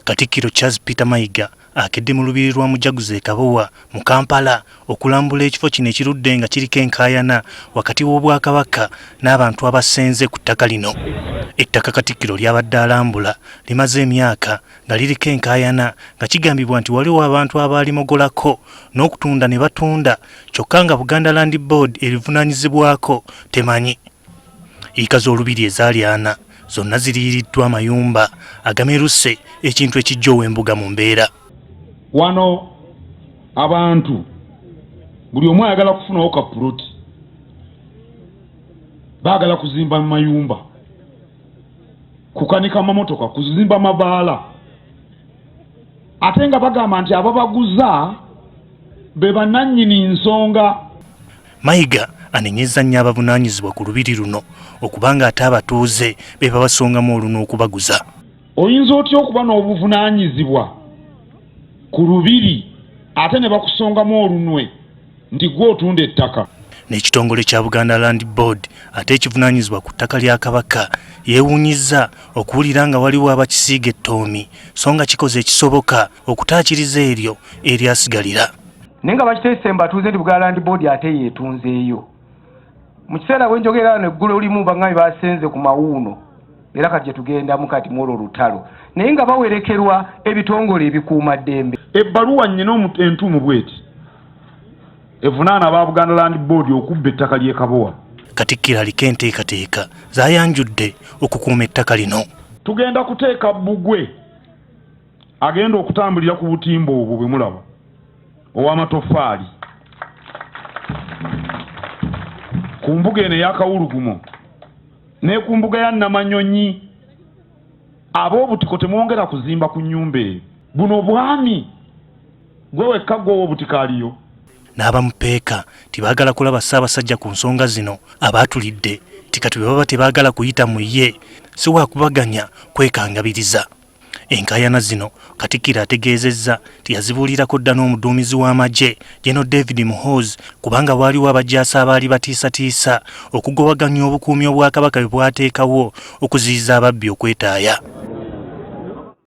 Katikkiro Charles Peter Mayiga akedde mu lubiri lwa Mujaguzo Kabowa mu Kampala okulambula ekifo kino ekirudde nga kiriko enkaayana wakati w'Obwakabaka n'abantu abasenze ku ttaka lino. Ettaka Katikkiro lyabadde alambula limaze emyaka nga liriko enkaayana nga kigambibwa nti waliwo abantu abaalimogolako n'okutunda ne batunda kyokka nga Buganda Land Board erivunaanyizibwako temanyi. Eka z'olubiri ezaali 4 zonna ziriiriddwa amayumba agameruse ekintu ekijja embuga mu mbeera. Wano abantu buli omu ayagala kufunawo ka puloti, baagala kuzimba mayumba, kukanika mamotoka, kuzimba mabaala, ate nga bagamba nti ababaguza be bannannyini nsonga. Mayiga anenyeza nnyo abavunaanyizibwa ku lubiri luno okubanga ate abatuuze be babasongamu oluno okubaguza. Oyinza otya okuba n'obuvunaanyizibwa ku lubiri ate ne bakusongamu olunwe nti gwe otunda ettaka? N'ekitongole kya Buganda Land Board ate ekivunaanyizibwa ku ttaka lya Kabaka yeewuunyizza okuwulira nga waliwo abakisiiga ettoomi so nga kikoze ekisoboka okutaakiriza eryo eryasigalira. Naye nga bakiteese mbatuuze nti Buganda Land Board ate yeetunzeeyo. Mu kiseera bwe njogera wano eggulu limu bangabi basenze ku mawuuno era kati gye tugendamu kati mwolwo olutalo, naye nga bawerekerwa ebitongole ebikuuma ddembe. Ebbaluwa nnyina entuumu bw'eti evunaana aba Buganda Land Board okubba ettaka ly'e Kabowa. Katikkiro aliko enteekateeka zaayanjudde okukuuma ettaka lino. Tugenda kuteeka bbugwe agenda okutambulira ku butimba obwo bwe mulaba ow'amatoffaali ku mbuga eno ey'akawulugumo ne ku mbuga ya Namanyonyi. Ab'obutiko temwongera kuzimba ku nnyumba eyo. Buno bwami gwe wekka gw'ow'obutiko aliyo. N'abamupeeka tibaagala kulaba Ssaabasajja ku nsonga zino abaatulidde tikati bwe baba tebaagala kuyita mu ye si waakubaganya kwekangabiriza. Enkaayana zino Katikkiro ategeezezza tiyazibuulirako dda n'omuduumizi w'amagye General David Muhoozi kubanga waaliwo abajaasi abaali batiisatiisa okugobaganya obukuumi Obwakabaka bwe bwateekawo okuziyiza ababbi okwetaaya.